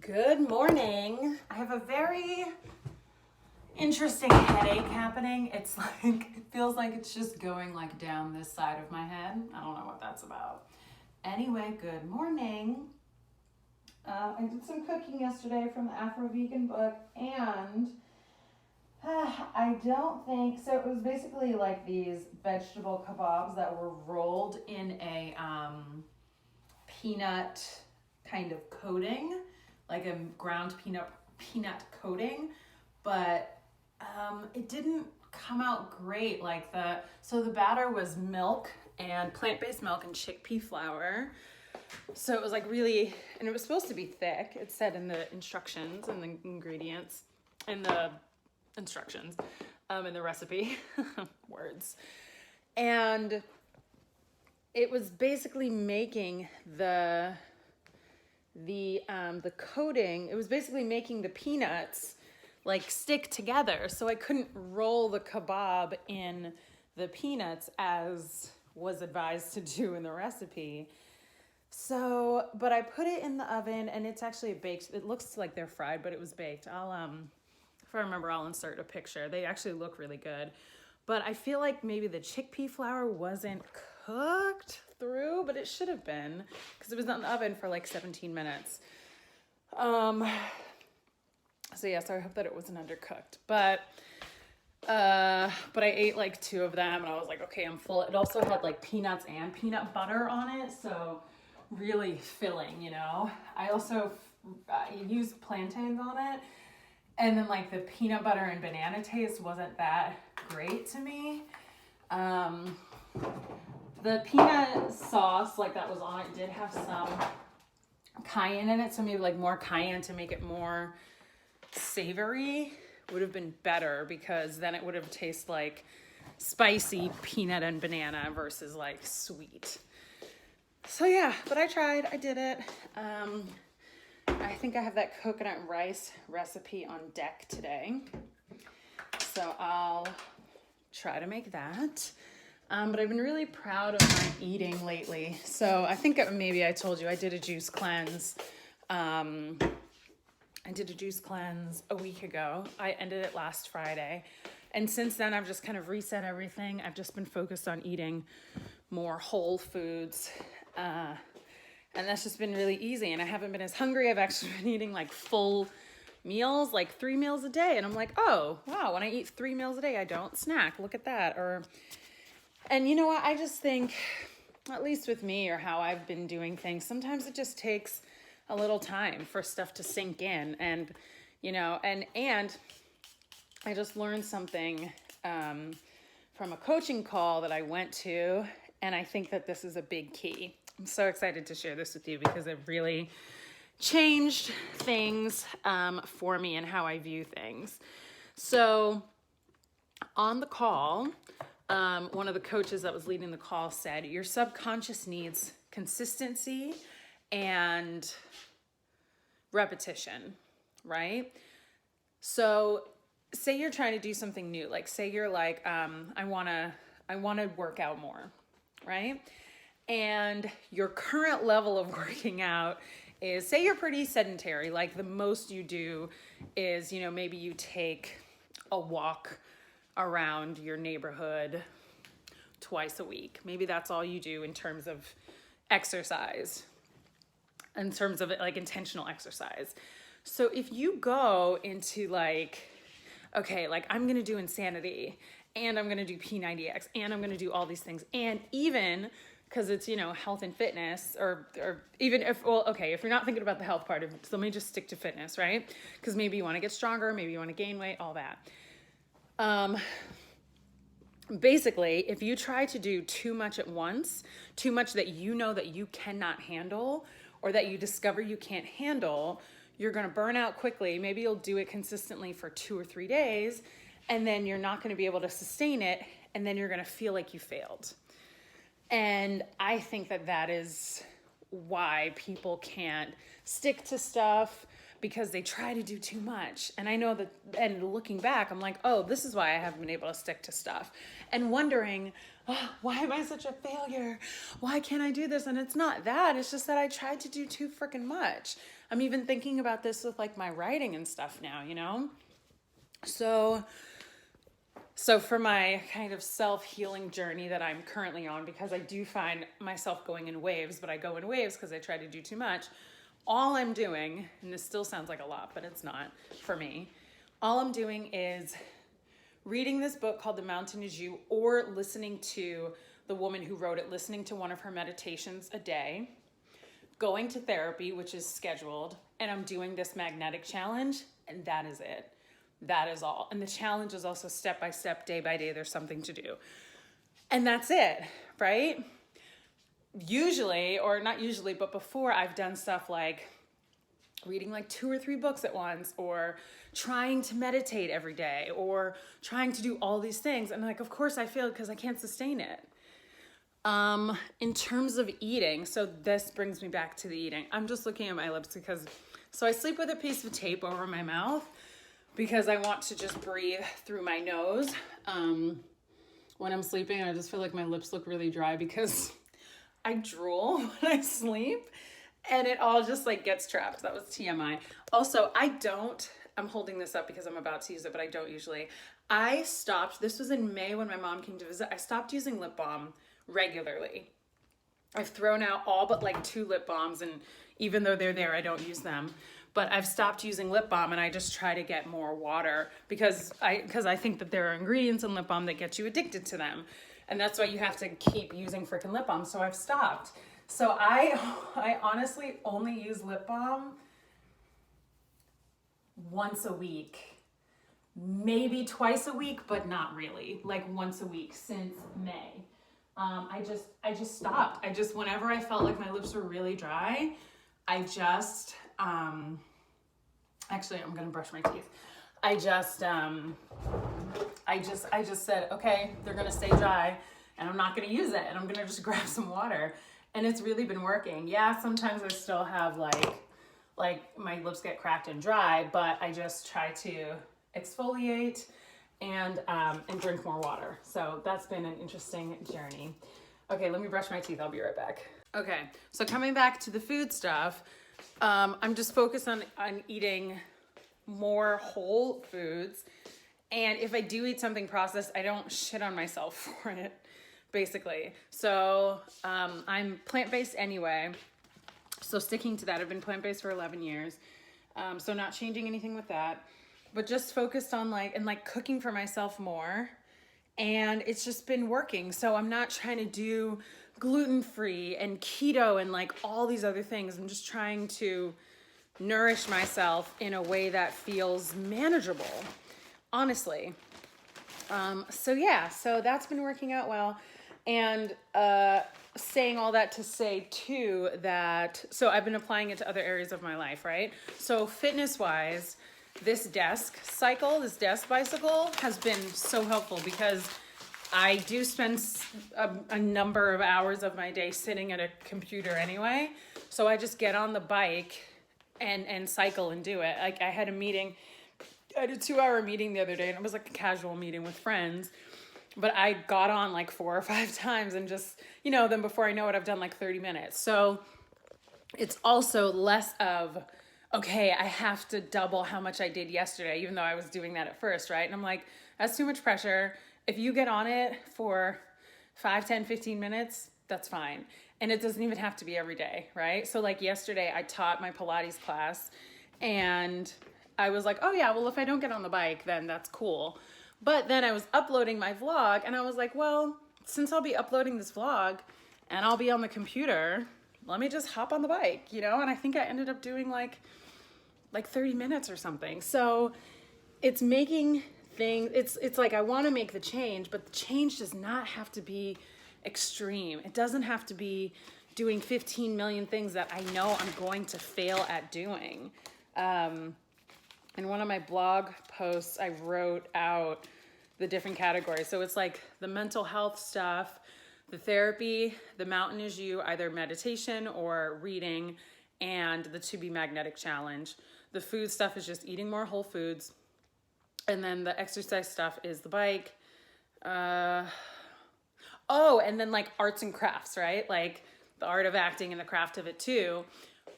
Good morning. I have a very interesting headache happening. It feels like it's just going like down this side of my head. I don't know what that's about. Anyway, good morning. I did some cooking yesterday from the Afro-Vegan book, and I don't think, so it was basically like these vegetable kebabs that were rolled in a peanut kind of coating, like a ground peanut coating, but it didn't come out great. So the batter was milk and plant-based milk and chickpea flour. So it was like really, and it was supposed to be thick. It said in the instructions and the ingredients in the instructions, in the recipe, words. And it was basically making the coating, it was basically making the peanuts like stick together. So I couldn't roll the kebab in the peanuts as was advised to do in the recipe. So, but I put it in the oven and it's actually baked. It looks like they're fried, but it was baked. If I remember, I'll insert a picture. They actually look really good. But I feel like maybe the chickpea flour wasn't cooked through, but it should have been because it was in the oven for like 17 minutes. So I hope that it wasn't undercooked. But I ate like 2 of them and I was like, okay, I'm full. It also had like peanuts and peanut butter on it, so really filling, you know. I also used plantains on it, and then like the peanut butter and banana taste wasn't that great to me. The peanut sauce like that was on it did have some cayenne in it, so maybe like more cayenne to make it more savory would have been better, because then it would have tasted like spicy peanut and banana versus like sweet. So yeah, but I tried, I did it. I think I have that coconut rice recipe on deck today, so I'll try to make that. But I've been really proud of my eating lately. So I think maybe I told you I did a juice cleanse. I did a juice cleanse a week ago. I ended it last Friday. And since then, I've just kind of reset everything. I've just been focused on eating more whole foods. And that's just been really easy. And I haven't been as hungry. I've actually been eating like full meals, like 3 meals a day. And I'm like, oh, wow, when I eat 3 meals a day, I don't snack. Look at that. And you know what? I just think, at least with me or how I've been doing things, sometimes it just takes a little time for stuff to sink in. And, you know, and I just learned something from a coaching call that I went to, and I think that this is a big key. I'm so excited to share this with you because it really changed things for me and how I view things. So on the call, one of the coaches that was leading the call said, your subconscious needs consistency and repetition, right? So say you're trying to do something new, like say you're like, I want to work out more, right? And your current level of working out is, say you're pretty sedentary, like the most you do is, you know, maybe you take a walk around your neighborhood twice a week. Maybe that's all you do in terms of exercise, in terms of like intentional exercise. So if you go into like, okay, like I'm going to do Insanity and I'm going to do P90X and I'm going to do all these things. And even because it's, you know, health and fitness, or even if, well, okay, if you're not thinking about the health part of it, so let me just stick to fitness, right? Because maybe you want to get stronger, maybe you want to gain weight, all that. Basically, if you try to do too much at once, too much that you know that you cannot handle, or that you discover you can't handle, you're going to burn out quickly. Maybe you'll do it consistently for 2 or 3 days, and then you're not going to be able to sustain it, and then you're going to feel like you failed. And I think that that is why people can't stick to stuff. because they try to do too much. And I know that, and looking back, I'm like, oh, this is why I haven't been able to stick to stuff. And wondering, oh, why am I such a failure? Why can't I do this? And it's not that, it's just that I tried to do too freaking much. I'm even thinking about this with like my writing and stuff now, you know? So for my kind of self-healing journey that I'm currently on, because I do find myself going in waves, but I go in waves because I try to do too much. All I'm doing, and this still sounds like a lot, but it's not for me. All I'm doing is reading this book called The Mountain Is You, or listening to the woman who wrote it, listening to one of her meditations a day, going to therapy, which is scheduled, and I'm doing this magnetic challenge, and that is it. That is all. And the challenge is also step by step, day by day, there's something to do. And that's it, right? Usually, or not usually, but before, I've done stuff like reading like 2 or 3 books at once, or trying to meditate every day, or trying to do all these things. And like, of course I failed because I can't sustain it. In terms of eating, so this brings me back to the eating. I'm just looking at my lips because, so I sleep with a piece of tape over my mouth because I want to just breathe through my nose. When I'm sleeping, I just feel like my lips look really dry because I drool when I sleep and it all just like gets trapped. That was TMI. Also, I'm holding this up because I'm about to use it, but I don't usually. I stopped, this was in May when my mom came to visit, I stopped using lip balm regularly. I've thrown out all but like 2 lip balms, and even though they're there, I don't use them. But I've stopped using lip balm and I just try to get more water because I think that there are ingredients in lip balm that get you addicted to them. And that's why you have to keep using freaking lip balm. So I've stopped. So I honestly only use lip balm once a week, maybe twice a week, but not really, like once a week since May. I just stopped. Whenever I felt like my lips were really dry, I just, actually, I'm going to brush my teeth. I just said, okay, they're going to stay dry and I'm not going to use it. And I'm going to just grab some water. And it's really been working. Yeah, sometimes I still have like my lips get cracked and dry, but I just try to exfoliate and drink more water. So that's been an interesting journey. Okay, let me brush my teeth. I'll be right back. Okay, so coming back to the food stuff, I'm just focused on eating more whole foods. And if I do eat something processed, I don't shit on myself for it, basically. So I'm plant-based anyway. So sticking to that, I've been plant-based for 11 years. So not changing anything with that, but just focused on cooking for myself more. And it's just been working. So I'm not trying to do gluten-free and keto and like all these other things. I'm just trying to nourish myself in a way that feels manageable, honestly. So that's been working out well. And saying all that to say too that, so I've been applying it to other areas of my life, right? So fitness-wise, this desk bicycle has been so helpful because I do spend a number of hours of my day sitting at a computer anyway. So I just get on the bike and cycle and do it. Like I had a 2-hour meeting the other day, and it was like a casual meeting with friends. But I got on like 4 or 5 times and just, then before I know it, I've done like 30 minutes. So it's also less of, okay, I have to double how much I did yesterday, even though I was doing that at first, right? And I'm like, that's too much pressure. If you get on it for 5, 10, 15 minutes, that's fine. And it doesn't even have to be every day, right? So like yesterday I taught my Pilates class and I was like, oh yeah, well, if I don't get on the bike, then that's cool. But then I was uploading my vlog and I was like, well, since I'll be uploading this vlog and I'll be on the computer, let me just hop on the bike, And I think I ended up doing like 30 minutes or something. So it's making things, it's like I want to make the change, but the change does not have to be extreme. It doesn't have to be doing 15 million things that I know I'm going to fail at doing. In one of my blog posts, I wrote out the different categories. So it's like the mental health stuff, the therapy, the mountain is you, either meditation or reading, and the To Be Magnetic challenge. The food stuff is just eating more whole foods. And then the exercise stuff is the bike. And then like arts and crafts, right? Like the art of acting and the craft of it too.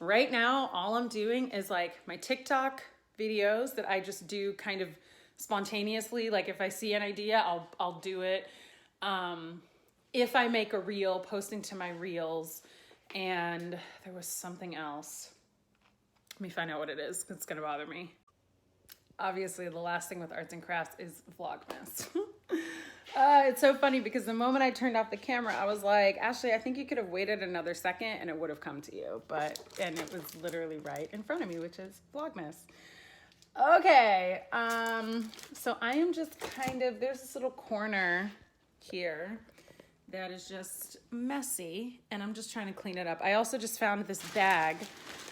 Right now, all I'm doing is like my TikTok videos that I just do kind of spontaneously. Like if I see an idea, I'll do it. If I make a reel, posting to my reels. And there was something else. Let me find out what it is. It's gonna bother me. Obviously, the last thing with arts and crafts is Vlogmas. It's so funny because the moment I turned off the camera, I was like, Ashley, I think you could have waited another second and it would have come to you. And it was literally right in front of me, which is Vlogmas. Okay, so I am just there's this little corner here that is just messy, and I'm just trying to clean it up. I also just found this bag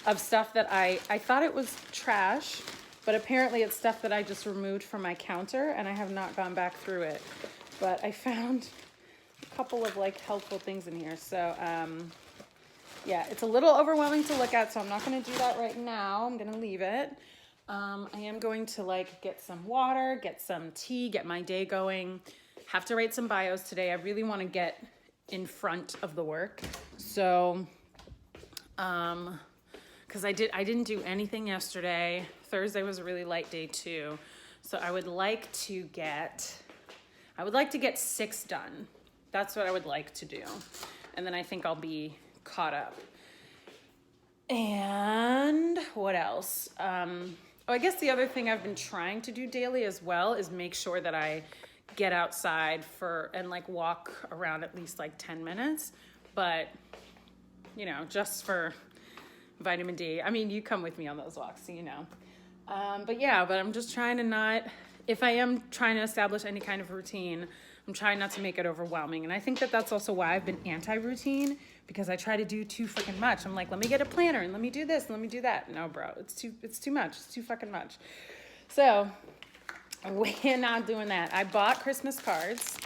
of stuff that I thought it was trash, but apparently it's stuff that I just removed from my counter, and I have not gone back through it. But I found a couple of like helpful things in here. So yeah, it's a little overwhelming to look at, so I'm not gonna do that right now. I'm gonna leave it. I am going to like get some water, get some tea, get my day going. Have to write some bios today. I really want to get in front of the work. So, because I didn't do anything yesterday. Thursday was a really light day too. So I would like to get 6 done. That's what I would like to do. And then I think I'll be caught up. And what else? I guess the other thing I've been trying to do daily as well is make sure that I get outside and like walk around at least like 10 minutes, but you know, just for vitamin D. I mean, you come with me on those walks, so you know. But I'm just trying to not, if I am trying to establish any kind of routine, I'm trying not to make it overwhelming. And I think that that's also why I've been anti-routine, because I try to do too freaking much. I'm like, let me get a planner and let me do this and let me do that. No, bro, it's too much. It's too fucking much. So we're not doing that. I bought Christmas cards.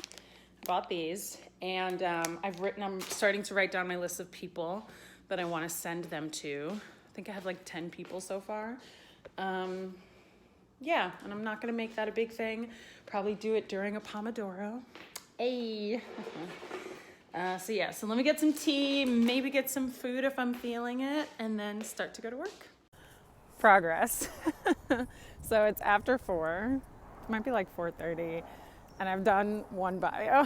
I bought these, and I'm starting to write down my list of people that I want to send them to. I think I have like 10 people so far. Yeah, and I'm not going to make that a big thing. Probably do it during a Pomodoro. Hey. So let me get some tea, maybe get some food if I'm feeling it, and then start to go to work. Progress. So it's after 4. It might be like 4:30, and I've done one bio.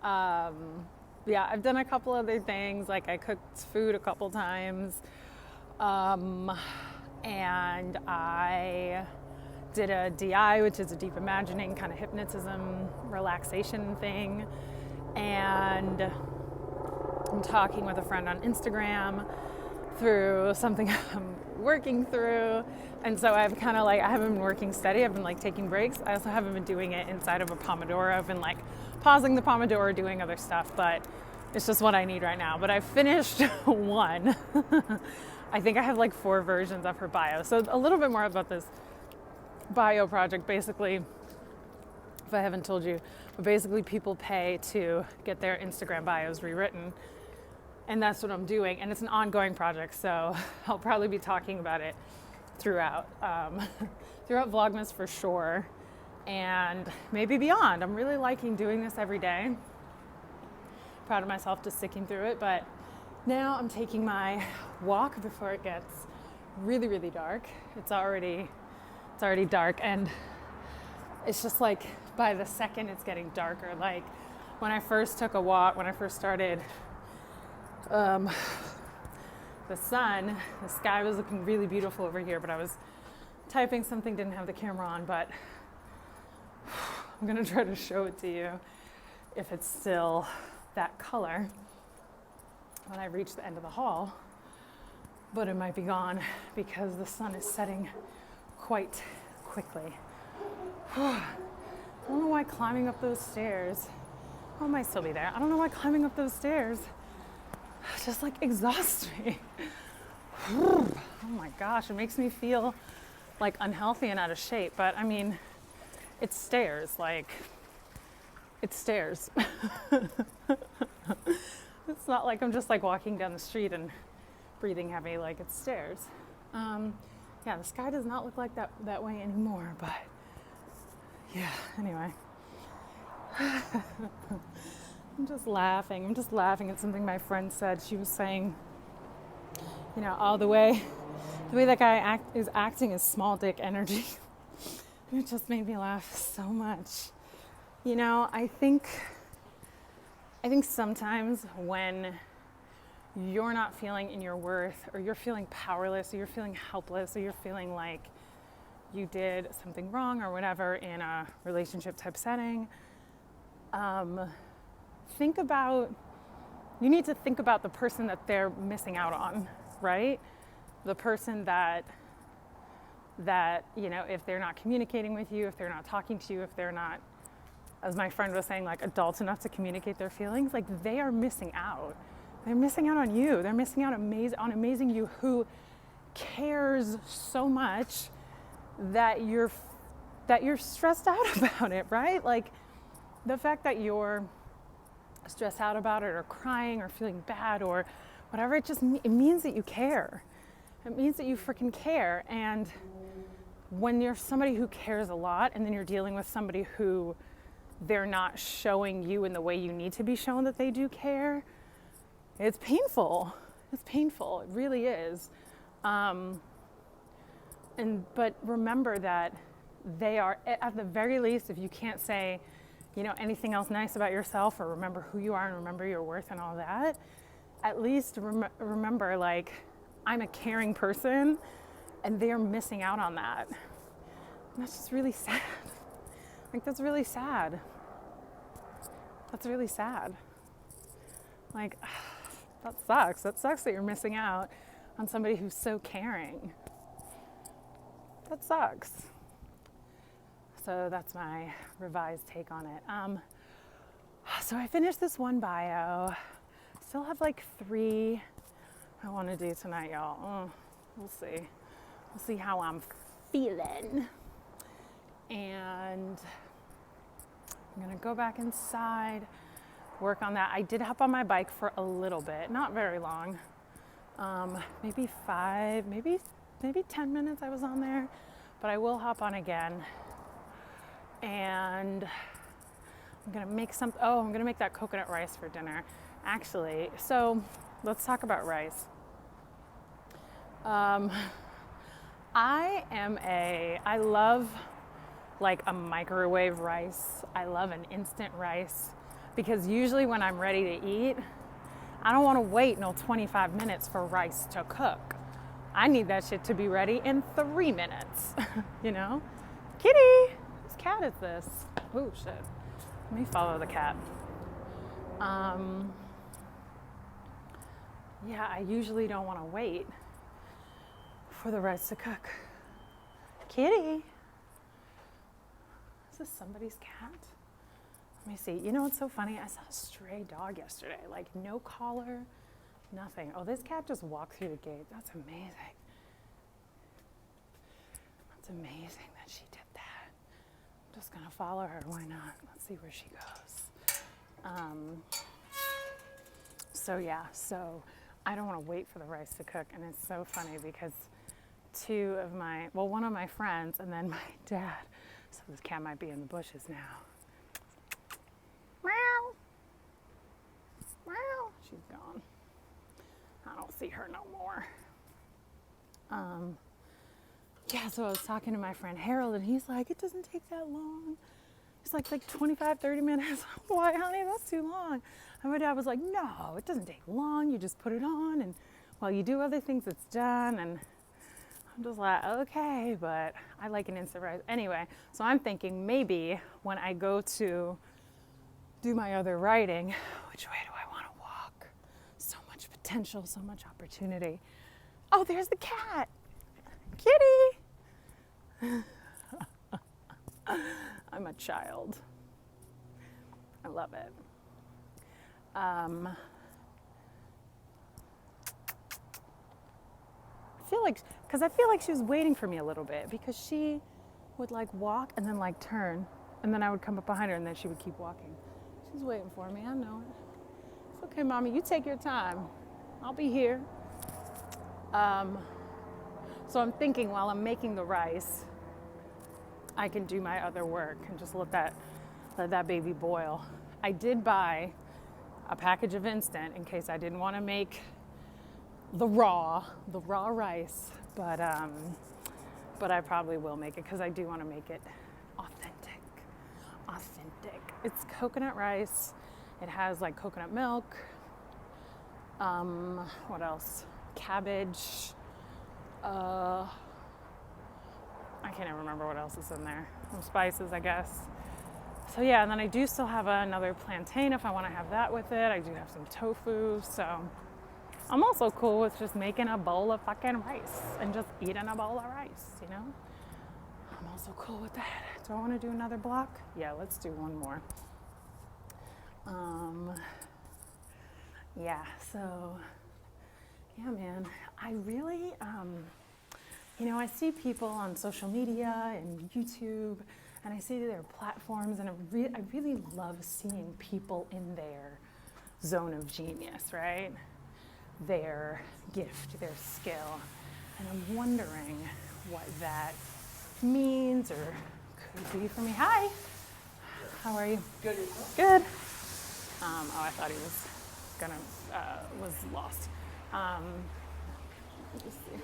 I've done a couple other things, like I cooked food a couple times, and I did a DI, which is a deep imagining kind of hypnotism relaxation thing, and I'm talking with a friend on Instagram through something I'm working through. And so I've kind of like, I haven't been working steady. I've been like taking breaks. I also haven't been doing it inside of a Pomodoro. I've been like pausing the Pomodoro, doing other stuff, but it's just what I need right now. But I finished one. I think I have like 4 versions of her bio. So a little bit more about this bio project. Basically, if I haven't told you, but basically people pay to get their Instagram bios rewritten. And that's what I'm doing. And it's an ongoing project, so I'll probably be talking about it throughout Vlogmas for sure, and maybe beyond. I'm really liking doing this every day. Proud of myself just sticking through it, but now I'm taking my walk before it gets really, really dark. It's already dark, and it's just like by the second it's getting darker. Like when I first took a walk, when I first started, the sky was looking really beautiful over here, but I was typing something, didn't have the camera on, but I'm gonna try to show it to you if it's still that color when I reach the end of the hall, but it might be gone because the sun is setting quite quickly. I don't know why climbing up those stairs, I might still be there. I don't know why climbing up those stairs just like exhausts me. Oh my gosh, it makes me feel like unhealthy and out of shape, but I mean, it's stairs, like, it's stairs. It's not like I'm just like walking down the street and breathing heavy like it's stairs. Yeah, the sky does not look like that way anymore, but yeah, anyway. I'm just laughing at something my friend said. She was saying, you know, the way that guy is acting is small dick energy. It just made me laugh so much. You know, I think sometimes when you're not feeling in your worth, or you're feeling powerless, or you're feeling helpless, or you're feeling like you did something wrong or whatever in a relationship type setting, you need to think about the person that they're missing out on, right? The person that, you know, if they're not communicating with you, if they're not talking to you, if they're not, as my friend was saying, like adults enough to communicate their feelings, like they are missing out. They're missing out on you. They're missing out on amazing you, who cares so much that you're stressed out about it, right? Like the fact that you're stressed out about it, or crying, or feeling bad, or whatever, it means that you care. It means that you freaking care. And when you're somebody who cares a lot, and then you're dealing with somebody who they're not showing you in the way you need to be shown that they do care, it's painful. It's painful. It really is. But remember that they are, at the very least, if you can't say, you know, anything else nice about yourself, or remember who you are and remember your worth and all that, at least remember, like, I'm a caring person, and they're missing out on that. And that's just really sad. Like, that's really sad. That's really sad. Like, that sucks. That sucks that you're missing out on somebody who's so caring. That sucks. So that's my revised take on it. So I finished this one bio. Still have like 3 I want to do tonight, y'all. We'll see. We'll see how I'm feeling. And I'm going to go back inside, work on that. I did hop on my bike for a little bit, not very long. Maybe 5, maybe 10 minutes I was on there, but I will hop on again. And I'm going to make I'm going to make that coconut rice for dinner. Actually, so let's talk about rice. I love like a microwave rice. I love an instant rice, because usually when I'm ready to eat, I don't want to wait no 25 minutes for rice to cook. I need that shit to be ready in 3 minutes, you know? Kitty! Whose cat is this? Oh, shit. Let me follow the cat. Yeah, I usually don't want to wait for the rice to cook. Kitty! Is this somebody's cat? Let me see. You know what's so funny? I saw a stray dog yesterday. Like, no collar, nothing. Oh, this cat just walked through the gate. That's amazing. That's amazing that she did that. I'm just going to follow her. Why not? Let's see where she goes. So I don't want to wait for the rice to cook. And it's so funny because one of my friends and then my dad, so this cat might be in the bushes now. Meow. Meow. She's gone. I don't see her no more. So I was talking to my friend Harold, and he's like, it doesn't take that long. It's like 25, 30 minutes. Why, honey, that's too long. And my dad was like, no, it doesn't take long. You just put it on, and while you do other things, it's done. And I'm just like, okay, but I like an instant rice. Anyway, so I'm thinking maybe when I go to do my other writing, which way do I want to walk? So much potential, so much opportunity. Oh, there's the cat. Kitty. I'm a child. I love it. I feel like she was waiting for me a little bit, because she would like walk and then like turn, and then I would come up behind her and then she would keep walking. She's waiting for me. I know it. It's okay, mommy. You take your time. I'll be here. So I'm thinking while I'm making the rice, I can do my other work and just let that baby boil. I did buy a package of instant in case I didn't want to make the raw rice, but I probably will make it because I do want to make it authentic. It's coconut rice. It has like coconut milk. What else? Cabbage. I can't even remember what else is in there. Some spices, I guess. So yeah, and then I do still have another plantain if I want to have that with it. I do have some tofu, so I'm also cool with just making a bowl of fucking rice and just eating a bowl of rice, you know? I'm also cool with that. Do I want to do another block? Yeah, let's do one more. Yeah, so, yeah, man, I really, you know, I see people on social media and YouTube, and I see their platforms, and I really love seeing people in their zone of genius, right? Their gift, their skill. And I'm wondering what that means or could be for me. Hi, how are you? Good. Good. Oh, I thought he was was lost. Let me see.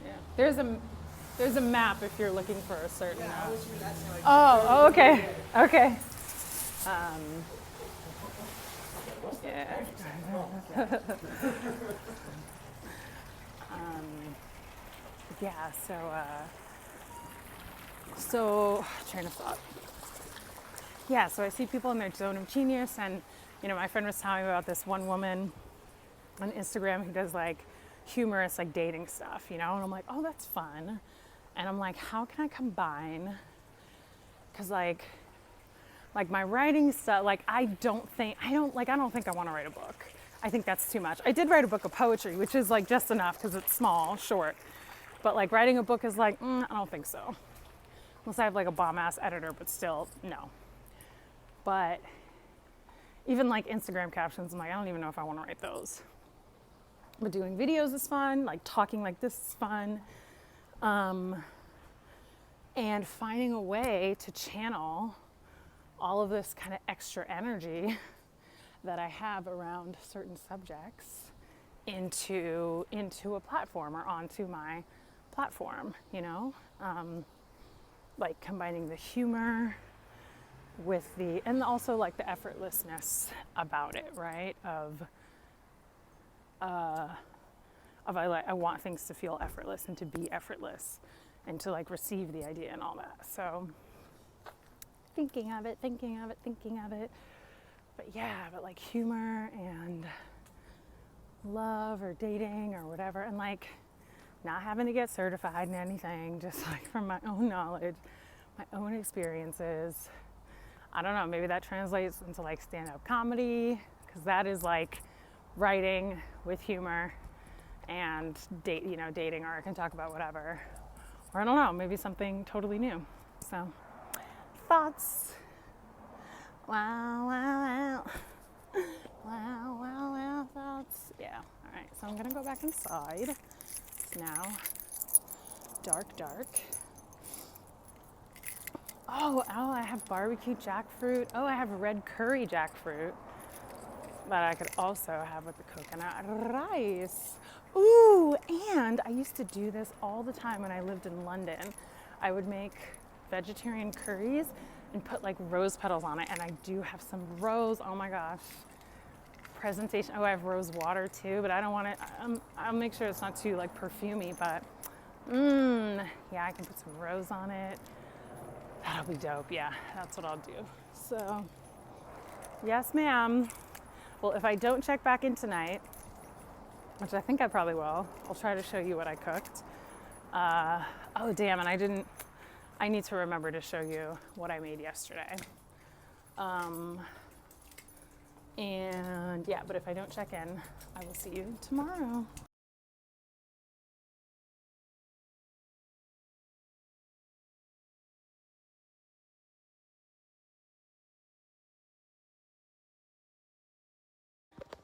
Yeah, there's a map if you're looking for a certain. Yeah, I was through that side. Oh, okay, okay. Yeah. Yeah. So train of thought. Yeah. So I see people in their zone of genius, and you know, my friend was telling me about this one woman on Instagram who does like humorous like dating stuff, you know, and I'm like, oh, that's fun. And I'm like, how can I combine? Because like my writing stuff, like I don't think I want to write a book. I think that's too much. I did write a book of poetry, which is like just enough because it's small, short. But like writing a book is like, I don't think so. Unless I have like a bomb ass editor, but still, no. But even like Instagram captions, I'm like, I don't even know if I want to write those. But doing videos is fun, like talking like this is fun. And finding a way to channel all of this kind of extra energy that I have around certain subjects into a platform or onto my platform, you know? Like combining the humor with and also like the effortlessness about it, right? I want things to feel effortless and to be effortless and to like receive the idea and all that. So thinking of it. But yeah, but like humor and love or dating or whatever, and like not having to get certified in anything, just like from my own knowledge, my own experiences. I don't know, maybe that translates into like stand-up comedy, because that is like writing with humor and dating, or I can talk about whatever. Or I don't know, maybe something totally new. So, thoughts. Wow, thoughts. Yeah, all right, so I'm gonna go back inside. It's now dark. Oh, I have barbecue jackfruit. Oh, I have red curry jackfruit that I could also have with the coconut rice. Ooh, and I used to do this all the time when I lived in London. I would make vegetarian curries and put like rose petals on it, and I do have some rose. Oh my gosh. Presentation. Oh, I have rose water too, but I don't want it. I'll make sure it's not too like perfumey, but yeah, I can put some rose on it. That'll be dope. Yeah, that's what I'll do. So, yes, ma'am. Well, if I don't check back in tonight, which I think I probably will, I'll try to show you what I cooked. Oh, damn, and I need to remember to show you what I made yesterday. And yeah, but if I don't check in, I will see you tomorrow.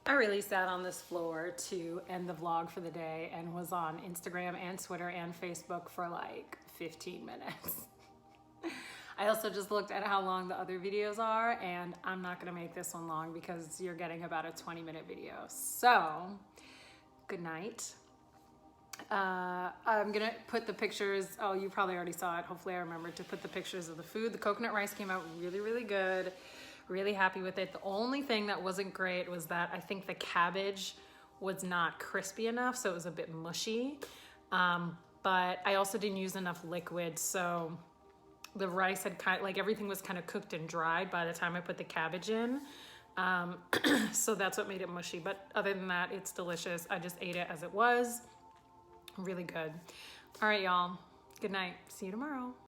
I really sat on this floor to end the vlog for the day and was on Instagram and Twitter and Facebook for like 15 minutes. I also just looked at how long the other videos are, and I'm not gonna make this one long because you're getting about a 20-minute video. So, good night. I'm gonna put the pictures, oh, you probably already saw it. Hopefully I remembered to put the pictures of the food. The coconut rice came out really, really good. Really happy with it. The only thing that wasn't great was that I think the cabbage was not crispy enough, so it was a bit mushy. But I also didn't use enough liquid, so the rice had kind of, like everything was kind of cooked and dried by the time I put the cabbage in. So that's what made it mushy. But other than that, it's delicious. I just ate it as it was. Really good. All right, y'all. Good night. See you tomorrow.